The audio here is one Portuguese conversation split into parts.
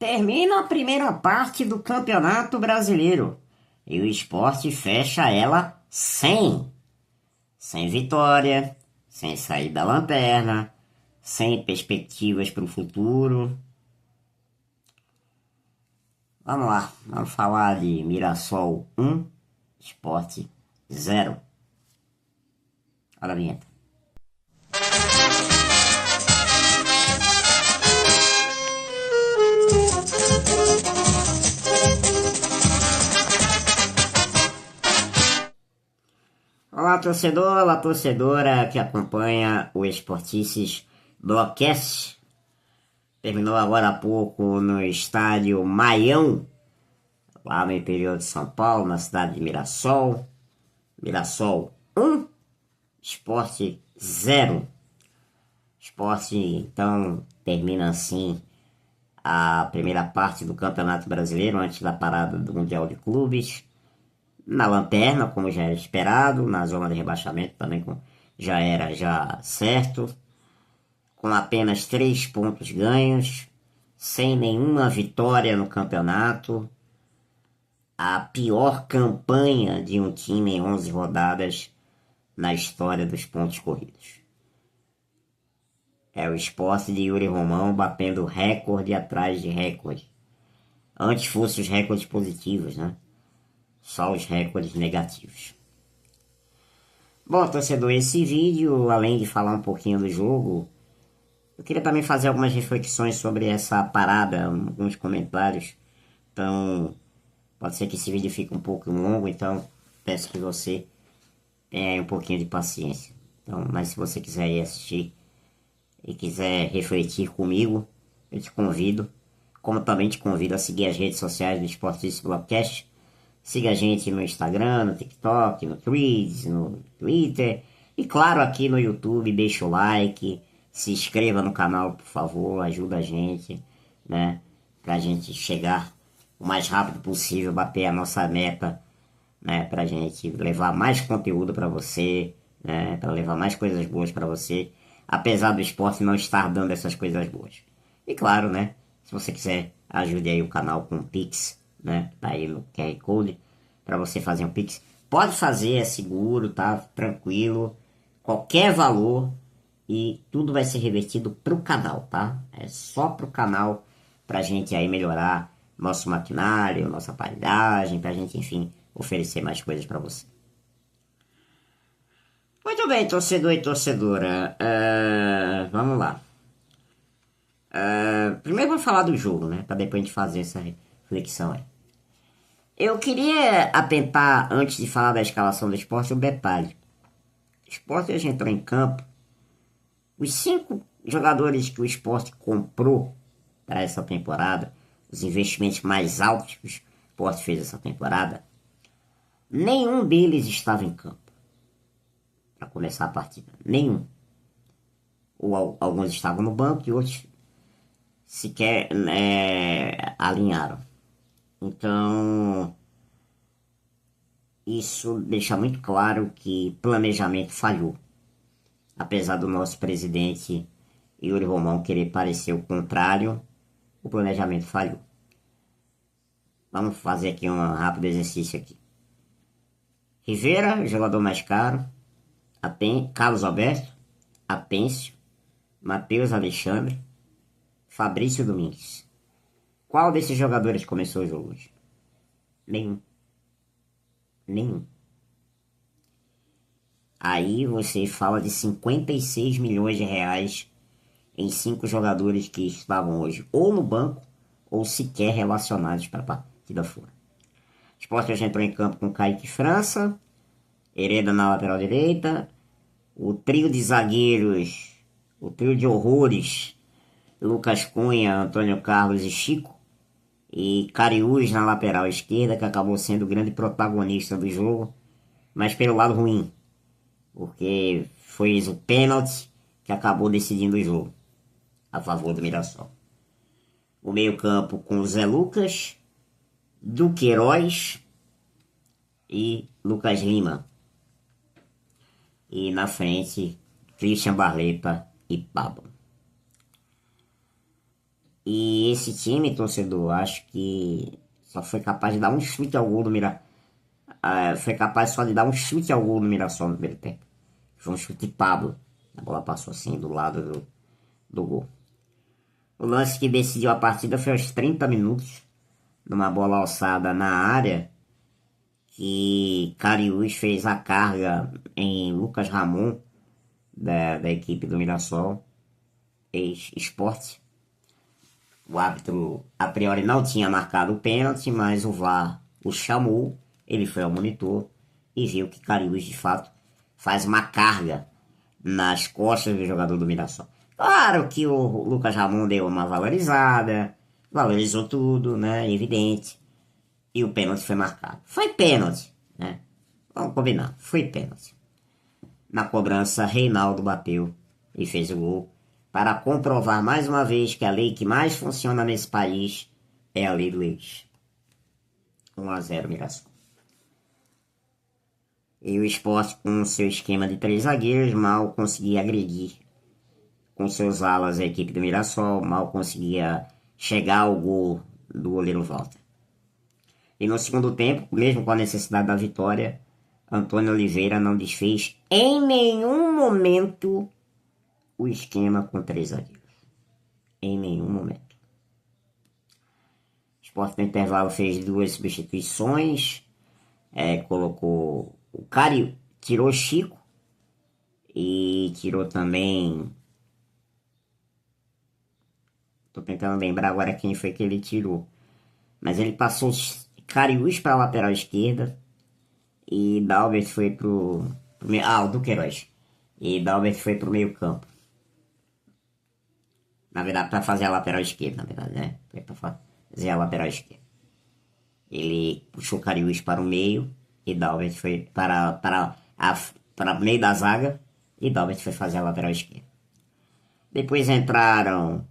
Termina a primeira parte do Campeonato Brasileiro e o Sport fecha ela sem vitória, sem sair da lanterna, sem perspectivas para o futuro. Vamos lá, vamos falar de Mirassol 1, Sport 0. Olha a vinheta. Olá, torcedor, olá, torcedora que acompanha o Esportices Blogcast. Terminou agora há pouco no estádio Maião, lá no interior de São Paulo, na cidade de Mirassol. Mirassol 1, Sport 0. Sport, então, termina assim a primeira parte do Campeonato Brasileiro, antes da parada do Mundial de Clubes. Na lanterna, como já era esperado, na zona de rebaixamento também já era certo, com apenas 3 pontos ganhos, sem nenhuma vitória no campeonato, a pior campanha de um time em 11 rodadas na história dos pontos corridos. É o Sport de Yuri Romão batendo recorde atrás de recorde. Antes fossem os recordes positivos, né? Só os recordes negativos. Bom, torcedor, esse vídeo, além de falar um pouquinho do jogo, eu queria também fazer algumas reflexões sobre essa parada, alguns comentários. Então, pode ser que esse vídeo fique um pouco longo, então peço que você tenha aí um pouquinho de paciência. Então, mas se você quiser ir assistir e quiser refletir comigo, eu te convido, como também te convido a seguir as redes sociais do Esportices Blogcast. Siga a gente no Instagram, no TikTok, no Threads, no Twitter. E claro, aqui no YouTube, deixa o like, se inscreva no canal, por favor, ajuda a gente, né? Pra gente chegar o mais rápido possível, bater a nossa meta, né? Pra gente levar mais conteúdo pra você, né? Pra levar mais coisas boas pra você, apesar do esporte não estar dando essas coisas boas. E claro, né? Se você quiser, ajude aí o canal com o Pix, né? Tá aí no QR Code para você fazer um Pix. Pode fazer, é seguro, tá? Tranquilo. Qualquer valor e tudo vai ser revertido pro canal, tá? É só pro canal pra gente aí melhorar nosso maquinário, nossa aparelhagem, pra gente, enfim, oferecer mais coisas para você. Muito bem, torcedor e torcedora. Vamos lá. Primeiro vou falar do jogo, né? Pra depois a gente fazer essa reflexão aí. Eu queria atentar, antes de falar da escalação do Sport, um detalhe. O Sport já entrou em campo. Os 5 jogadores que o Sport comprou para essa temporada, os investimentos mais altos que o Sport fez essa temporada, nenhum deles estava em campo para começar a partida. Nenhum. Ou alguns estavam no banco e outros sequer alinharam. Então, isso deixa muito claro que planejamento falhou. Apesar do nosso presidente Yuri Romão querer parecer o contrário, o planejamento falhou. Vamos fazer aqui um rápido exercício aqui. Rivera, jogador mais caro. Carlos Alberto, Apêncio, Matheus Alexandre, Fabrício Domingues. Qual desses jogadores começou o jogo hoje? Nenhum. Aí você fala de 56 milhões de reais em 5 jogadores que estavam hoje ou no banco ou sequer relacionados para a partida fora. O Sport já entrou em campo com Kaique França, Hereda na lateral direita, o trio de zagueiros, o trio de horrores, Lucas Cunha, Antônio Carlos e Chico, e Cariús na lateral esquerda, que acabou sendo o grande protagonista do jogo, mas pelo lado ruim, porque foi o pênalti que acabou decidindo o jogo a favor do Mirassol. O meio-campo com o Zé Lucas, Duqueiroz e Lucas Lima. E na frente, Christian Barleta e Pablo. E esse time, torcedor, acho que só foi capaz de dar um chute ao gol do Mirassol. Foi capaz só de dar um chute ao gol do Mirassol no primeiro tempo. Foi um chute Pablo. A bola passou assim do lado do gol. O lance que decidiu a partida foi aos 30 minutos, numa bola alçada na área, que Cariús fez a carga em Lucas Ramon, da equipe do Mirassol, ex-Sport. O árbitro, a priori, não tinha marcado o pênalti, mas o VAR o chamou, ele foi ao monitor e viu que Cariús, de fato, faz uma carga nas costas do jogador do Mirassol. Claro que o Lucas Ramon deu uma valorizada, valorizou tudo, né, evidente, e o pênalti foi marcado. Foi pênalti, né, vamos combinar, foi pênalti. Na cobrança, Reinaldo bateu e fez o gol, para comprovar mais uma vez que a lei que mais funciona nesse país é a lei do ex. 1-0 Mirassol. E o Sport, com seu esquema de 3 zagueiros, mal conseguia agredir com seus alas a equipe do Mirassol, mal conseguia chegar ao gol do goleiro Walter. E no segundo tempo, mesmo com a necessidade da vitória, Antônio Oliveira não desfez em nenhum momento o esquema com 3 zagueiros. Em nenhum momento. O Sport no intervalo fez 2 substituições, colocou o Cari, tirou Chico e tirou também. Tô tentando lembrar agora quem foi que ele tirou. Mas ele passou Cariús para a lateral esquerda e Dalbert foi pro o Duqueiroz. E Dalbert foi pro meio campo. Na verdade, para fazer a lateral esquerda, na verdade, né? Foi para fazer a lateral esquerda. Ele puxou Cariús para o meio e Dalbert foi para o meio da zaga e Dalbert foi fazer a lateral esquerda. Depois entraram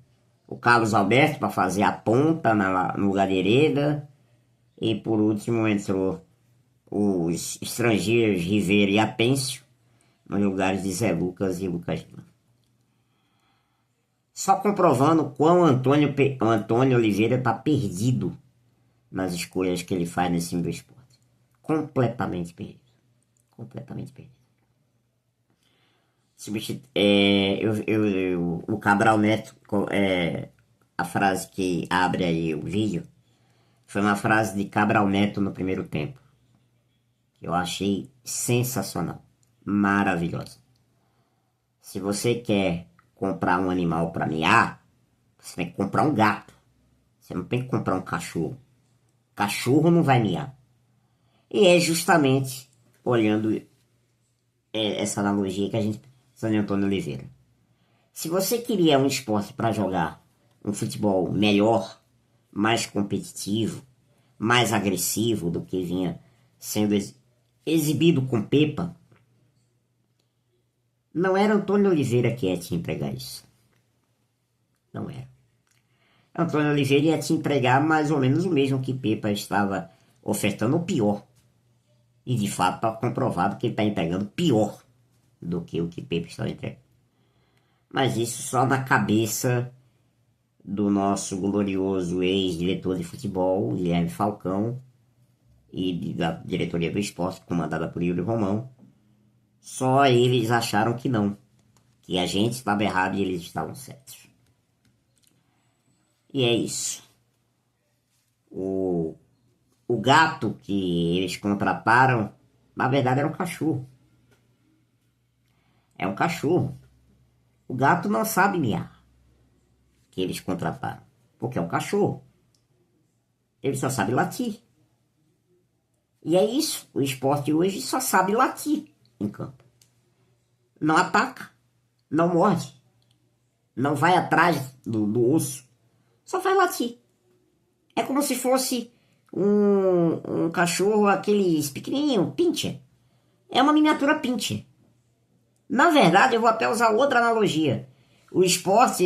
o Carlos Alberto para fazer a ponta no lugar de Hereda. E por último entrou os estrangeiros Rivera e Apêncio nos lugares de Zé Lucas e Lucas Lima. Só comprovando o quão Antônio Oliveira está perdido nas escolhas que ele faz nesse time do Sport. Completamente perdido. Completamente perdido. O Cabral Neto, a frase que abre aí o vídeo, foi uma frase de Cabral Neto no primeiro tempo. Eu achei sensacional. Maravilhosa. Se você quer comprar um animal para miar, você tem que comprar um gato. Você não tem que comprar um cachorro. Cachorro não vai miar. E é justamente olhando essa analogia que a gente San Antônio Oliveira. Se você queria um esporte para jogar um futebol melhor, mais competitivo, mais agressivo do que vinha sendo exibido com Pepa, não era Antônio Oliveira que ia te entregar isso. Não era. Antônio Oliveira ia te entregar mais ou menos o mesmo que Pepa estava ofertando, o pior. E de fato está comprovado que ele está entregando pior do que o que Pepa estava entregando. Mas isso só na cabeça do nosso glorioso ex-diretor de futebol, Guilherme Falcão, e da diretoria do esporte, comandada por Yuri Romão. Só eles acharam que não, que a gente estava errado e eles estavam certos. E é isso. O gato que eles contrataram, na verdade era um cachorro. É um cachorro. O gato não sabe miar, que eles contrataram, porque é um cachorro. Ele só sabe latir. E é isso, o esporte hoje só sabe latir em campo. Não ataca, não morde, não vai atrás do osso, só faz latir. É como se fosse um cachorro, aqueles pequenininho, pincher. É uma miniatura pincher. Na verdade, eu vou até usar outra analogia. O esporte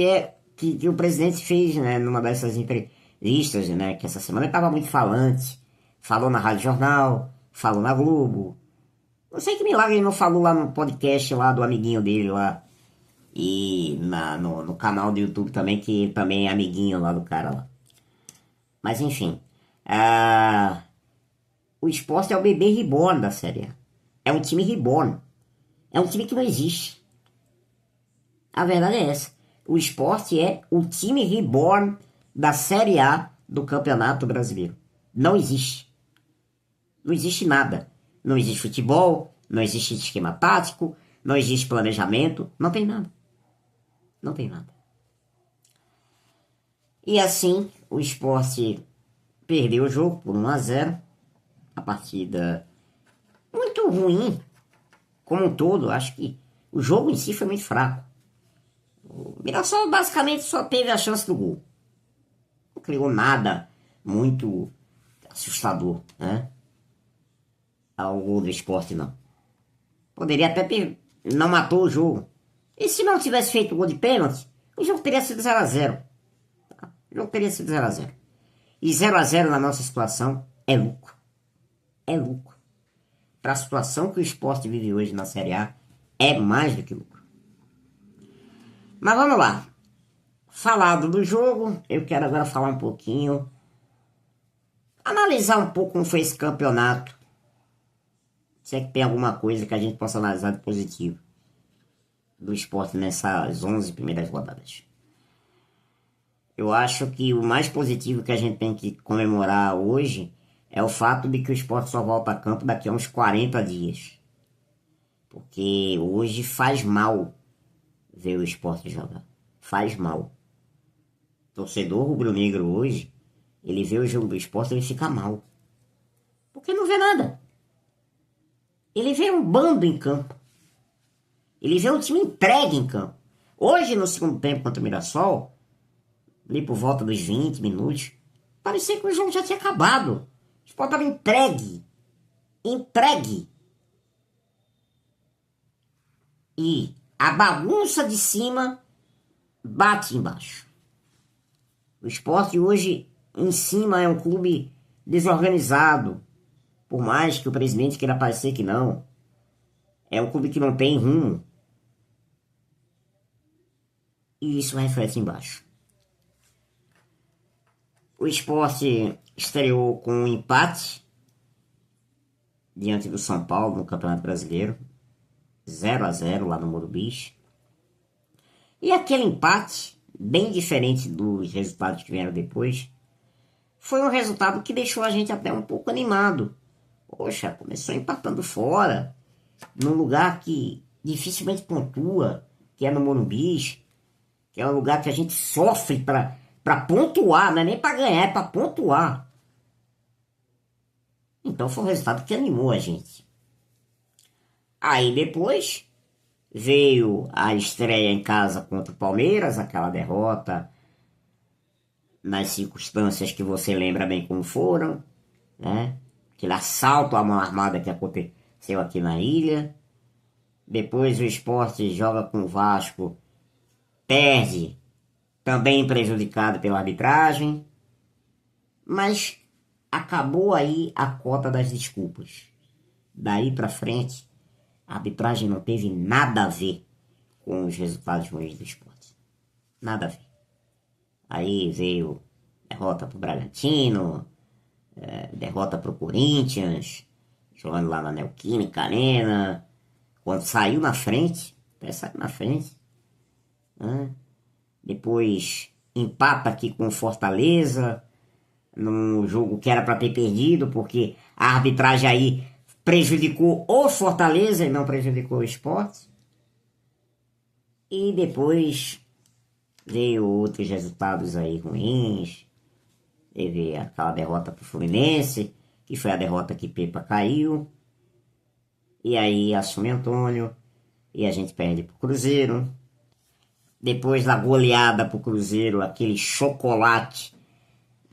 que o presidente fez, né, numa dessas entrevistas, né, que essa semana estava muito falante. Falou na Rádio Jornal, falou na Globo. Não sei que milagre ele não falou lá no podcast lá do amiguinho dele lá, E no canal do YouTube também, que também é amiguinho lá do cara lá. Mas enfim. O Sport é o bebê reborn da Série A. É um time reborn. É um time que não existe. A verdade é essa. O Sport é o time reborn da Série A do Campeonato Brasileiro. Não existe. Não existe nada. Não existe futebol, não existe esquema tático, não existe planejamento, não tem nada. Não tem nada. E assim, o Sport perdeu o jogo por 1-0. A partida muito ruim, como um todo. Acho que o jogo em si foi muito fraco. O Mirassol basicamente só teve a chance do gol. Não criou nada muito assustador, né? Ao gol do Sport, não. Poderia até ter... Não matou o jogo. E se não tivesse feito o gol de pênalti, o jogo teria sido 0-0. O jogo teria sido 0-0. E 0-0 na nossa situação é lucro. É lucro. Para a situação que o Sport vive hoje na Série A, é mais do que lucro. Mas vamos lá. Falado do jogo, eu quero agora falar um pouquinho, analisar um pouco como foi esse campeonato. Se é que tem alguma coisa que a gente possa analisar de positivo do Sport nessas 11 primeiras rodadas. Eu acho que o mais positivo que a gente tem que comemorar hoje é o fato de que o Sport só volta a campo daqui a uns 40 dias. Porque hoje faz mal ver o Sport jogar. Faz mal. O torcedor rubro-negro hoje, ele vê o jogo do Sport e ele fica mal. Porque não vê nada. Ele vê um bando em campo. Ele vê um time entregue em campo. Hoje, no segundo tempo contra o Mirassol, ali por volta dos 20 minutos, parecia que o jogo já tinha acabado. O Sport estava entregue. Entregue. E a bagunça de cima bate embaixo. O Sport hoje, em cima, é um clube desorganizado. Por mais que o presidente queira parecer que não. É um clube que não tem rumo. E isso reflete embaixo. O Sport estreou com um empate diante do São Paulo no Campeonato Brasileiro. 0-0 lá no Morumbi. E aquele empate, bem diferente dos resultados que vieram depois, foi um resultado que deixou a gente até um pouco animado. Poxa, começou empatando fora, num lugar que dificilmente pontua, que é no Morumbi, que é um lugar que a gente sofre para pontuar, não é nem para ganhar, é para pontuar. Então foi um resultado que animou a gente. Aí depois veio a estreia em casa contra o Palmeiras, aquela derrota nas circunstâncias que você lembra bem como foram, né? Aquele assalto à mão armada que aconteceu aqui na ilha. Depois o Sport joga com o Vasco, perde, também prejudicado pela arbitragem. Mas acabou aí a cota das desculpas. Daí pra frente, a arbitragem não teve nada a ver com os resultados ruins do Sport. Nada a ver. Aí veio derrota pro Bragantino, derrota pro Corinthians, jogando lá na Neoquímica Arena. Quando saiu na frente, até saiu na frente. Né? Depois empata aqui com o Fortaleza, num jogo que era para ter perdido, porque a arbitragem aí prejudicou o Fortaleza e não prejudicou o Sport. E depois veio outros resultados aí ruins. Teve aquela derrota pro Fluminense, que foi a derrota que Pepa caiu. E aí assume Antônio e a gente perde pro Cruzeiro. Depois da goleada pro Cruzeiro, aquele chocolate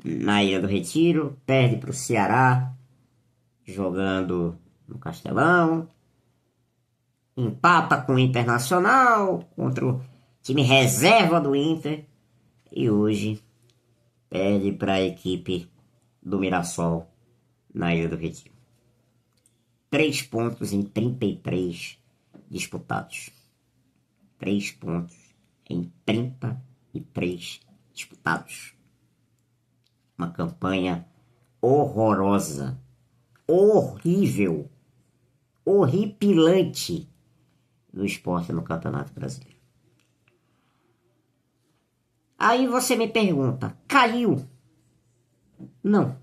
na Ilha do Retiro, perde pro Ceará, jogando no Castelão. Empata com o Internacional, contra o time reserva do Inter. E hoje perde para a equipe do Mirassol na Ilha do Retiro. 3 pontos em 33 disputados. 3 pontos em 33 disputados. Uma campanha horrorosa, horrível, horripilante do Sport no Campeonato Brasileiro. Aí você me pergunta, caiu? Não,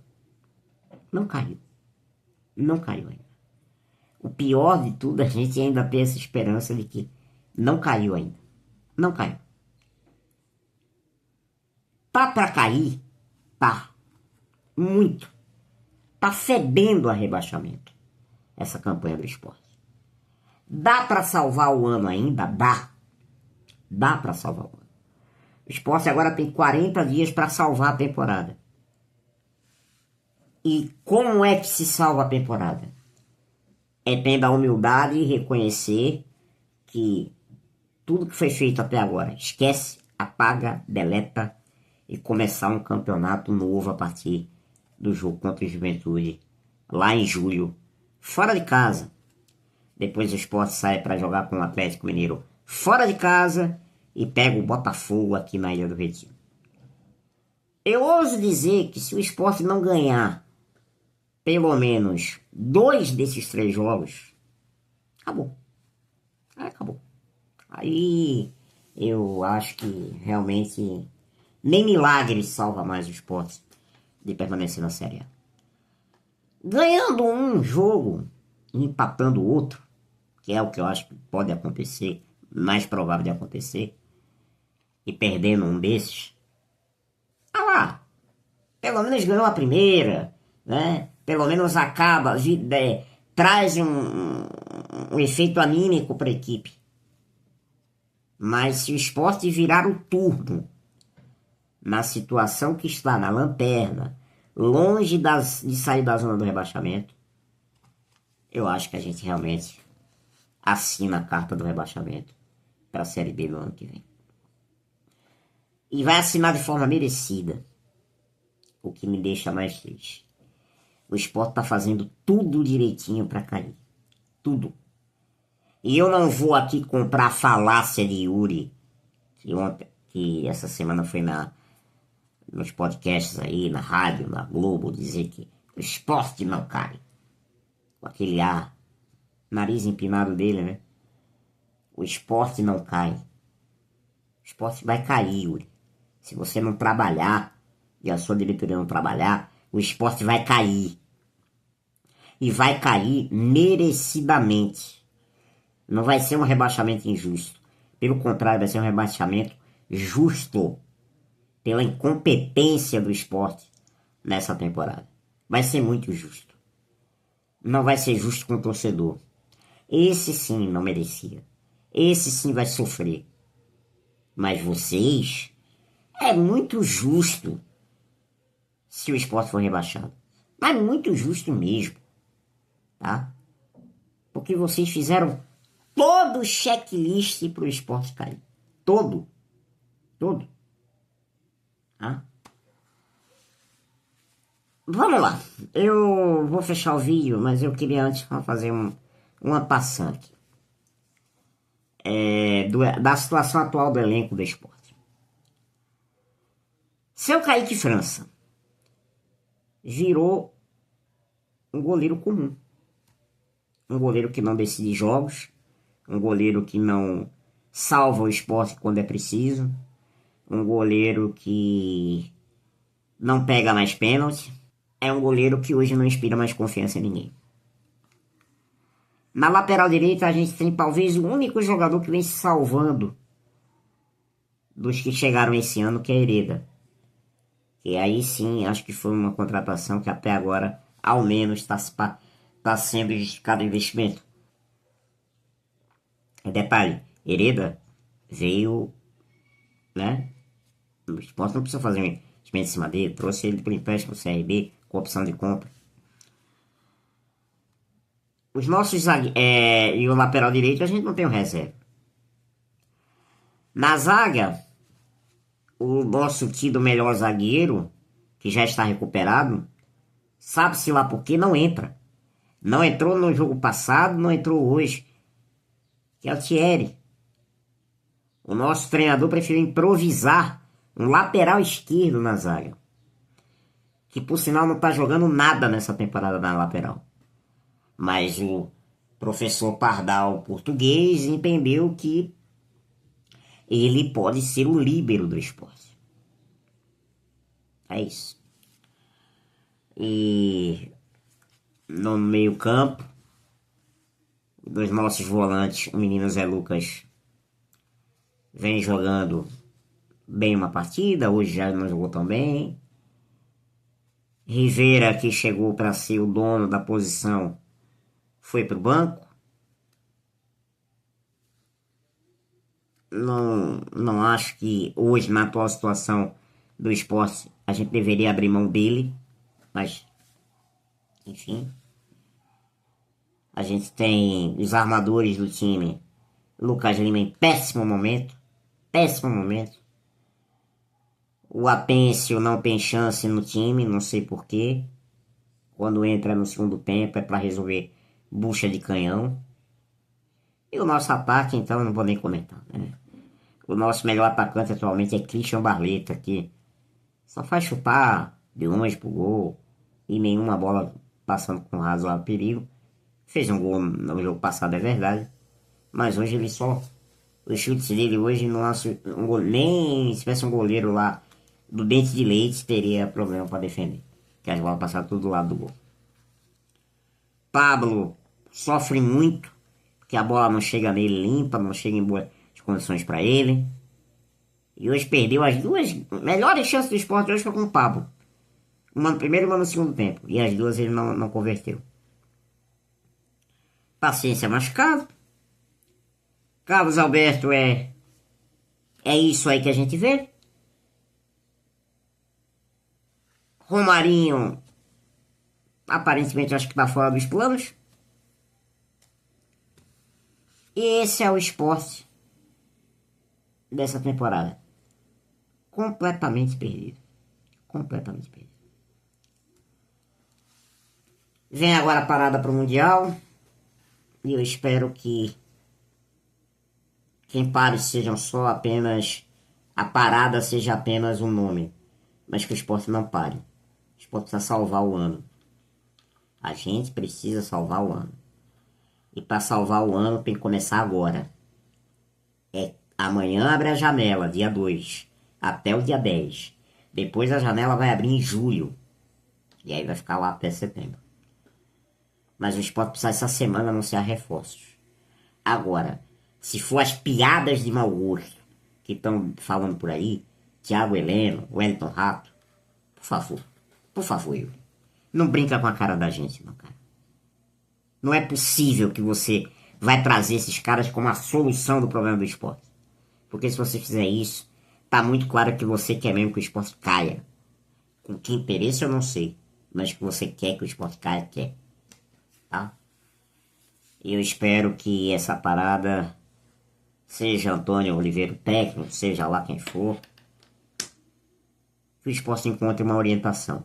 não caiu. Não caiu ainda. O pior de tudo, a gente ainda tem essa esperança de que não caiu ainda. Não caiu. Tá pra cair? Tá. Muito. Tá fedendo a rebaixamento. Essa campanha do Sport. Dá pra salvar o ano ainda? Dá. Dá pra salvar o ano. O Sport agora tem 40 dias pra salvar a temporada. E como é que se salva a temporada? É tendo a humildade e reconhecer que tudo que foi feito até agora, esquece, apaga, deleta e começar um campeonato novo a partir do jogo contra o Juventude, lá em julho, fora de casa. Depois o Sport sai para jogar com o Atlético Mineiro fora de casa e pega o Botafogo aqui na Ilha do Retiro. Eu ouso dizer que se o Sport não ganhar pelo menos 2 desses 3 jogos, acabou. Acabou. Aí eu acho que realmente nem milagre salva mais o Sport de permanecer na Série A. Ganhando um jogo e empatando o outro, que é o que eu acho que pode acontecer, mais provável de acontecer, e perdendo um desses, lá, pelo menos ganhou a primeira, né? Pelo menos acaba, traz um efeito anímico para a equipe. Mas se o Sport virar o turno na situação que está, na lanterna, longe de sair da zona do rebaixamento, eu acho que a gente realmente assina a carta do rebaixamento para a Série B no ano que vem. E vai assinar de forma merecida, o que me deixa mais triste. O Sport está fazendo tudo direitinho para cair. Tudo. E eu não vou aqui comprar a falácia de Yuri, que essa semana foi nos podcasts aí, na rádio, na Globo, dizer que o Sport não cai. Com aquele nariz empinado dele, né? O Sport não cai. O Sport vai cair, Yuri. Se você não trabalhar, e a sua diretoria não trabalhar, o Sport vai cair. E vai cair merecidamente. Não vai ser um rebaixamento injusto. Pelo contrário, vai ser um rebaixamento justo. Pela incompetência do Sport nessa temporada. Vai ser muito justo. Não vai ser justo com o torcedor. Esse sim não merecia. Esse sim vai sofrer. Mas vocês, é muito justo se o Sport for rebaixado. Mas muito justo mesmo. Tá? Porque vocês fizeram todo o checklist para o Sport cair. Todo. Tá? Vamos lá. Eu vou fechar o vídeo, mas eu queria antes fazer uma passante da situação atual do elenco do Sport. Seu Kaique França virou um goleiro comum. Um goleiro que não decide jogos. Um goleiro que não salva o Sport quando é preciso. Um goleiro que não pega mais pênalti. É um goleiro que hoje não inspira mais confiança em ninguém. Na lateral direita a gente tem talvez o único jogador que vem se salvando dos que chegaram esse ano, que é Hereda. E aí sim, acho que foi uma contratação que até agora, ao menos, está sendo justificado o investimento. Detalhe, Hereda veio, né? O Sport não precisa fazer um investimento em cima dele, trouxe ele por empréstimo do CRB, com opção de compra. Os nossos e o lateral direito a gente não tem o reserva. Na zaga, o nosso tido melhor zagueiro, que já está recuperado, sabe-se lá por que não entra. Não entrou no jogo passado, não entrou hoje. Que é o Thierry. O nosso treinador preferiu improvisar um lateral esquerdo na zaga. Que por sinal não está jogando nada nessa temporada na lateral. Mas o professor Pardal português entendeu que ele pode ser o líbero do Sport. É isso. E no meio campo, dos nossos volantes, o menino Zé Lucas vem jogando bem uma partida, hoje já não jogou tão bem. Rivera, que chegou para ser o dono da posição, foi para o banco. Não acho que hoje, na atual situação do Sport, a gente deveria abrir mão dele, mas, enfim. A gente tem os armadores do time, Lucas Lima em péssimo momento. O Apêncio não tem chance no time, não sei porquê. Quando entra no segundo tempo é para resolver bucha de canhão. E o nosso ataque, então, eu não vou nem comentar, né? O nosso melhor atacante atualmente é Christian Barleta, que só faz chutar de longe pro gol e nenhuma bola passando com razoável perigo. Fez um gol no jogo passado, é verdade, mas hoje ele só... Os chutes dele hoje não acho... nem se tivesse um goleiro lá do dente de leite teria problema para defender, que as bolas passaram tudo do lado do gol. Pablo sofre muito, porque a bola não chega nele limpa, não chega em boas condições para ele. E hoje perdeu as duas melhores chances do Sport hoje foi com o Pablo. Uma no primeiro e uma no segundo tempo. E as duas ele não converteu. Paciência machucado. Carlos Alberto é isso aí que a gente vê. Romarinho aparentemente acho que está fora dos planos. E esse é o Sport dessa temporada. Completamente perdido. Vem agora a parada para o Mundial. E eu espero que quem pare sejam só apenas... A parada seja apenas um nome. Mas que o Sport não pare. O Sport precisa salvar o ano. A gente precisa salvar o ano. E para salvar o ano tem que começar agora. Amanhã abre a janela, dia 2. Até o dia 10. Depois a janela vai abrir em julho. E aí vai ficar lá até setembro. Mas o Sport precisa essa semana anunciar reforços. Agora, se for as piadas de mau gosto que estão falando por aí, Thiago Heleno, Wellington Rato, por favor, Yuri, não brinca com a cara da gente, não, cara. Não é possível que você vai trazer esses caras como a solução do problema do Sport. Porque se você fizer isso, tá muito claro que você quer mesmo que o Sport caia. Com que interesse eu não sei, mas que você quer que o Sport caia, quer. Tá? Eu espero que essa parada, seja Antônio Oliveira técnico, seja lá quem for, que o Sport encontre uma orientação,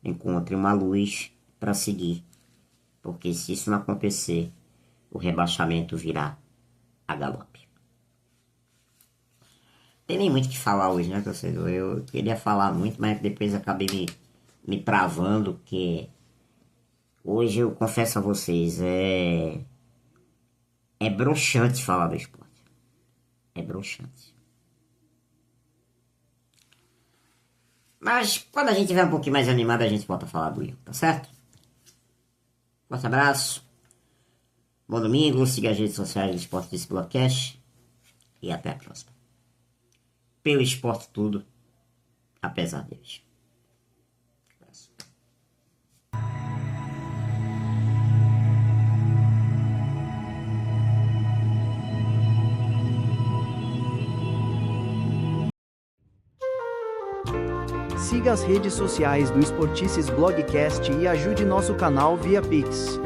encontre uma luz para seguir. Porque se isso não acontecer, o rebaixamento virá a galope. Tem nem muito o que falar hoje, né, torcedor? Eu queria falar muito, mas depois acabei me travando, porque hoje eu confesso a vocês, é broxante falar do Sport. É broxante. Mas quando a gente estiver um pouquinho mais animado, a gente volta a falar do Rio, tá certo? Forte abraço. Bom domingo. Siga as redes sociais do Esporte desse Blogcast. E até a próxima. Pelo esporte tudo, apesar deles. Abraço. Siga as redes sociais do Esportices Blogcast e ajude nosso canal via Pix.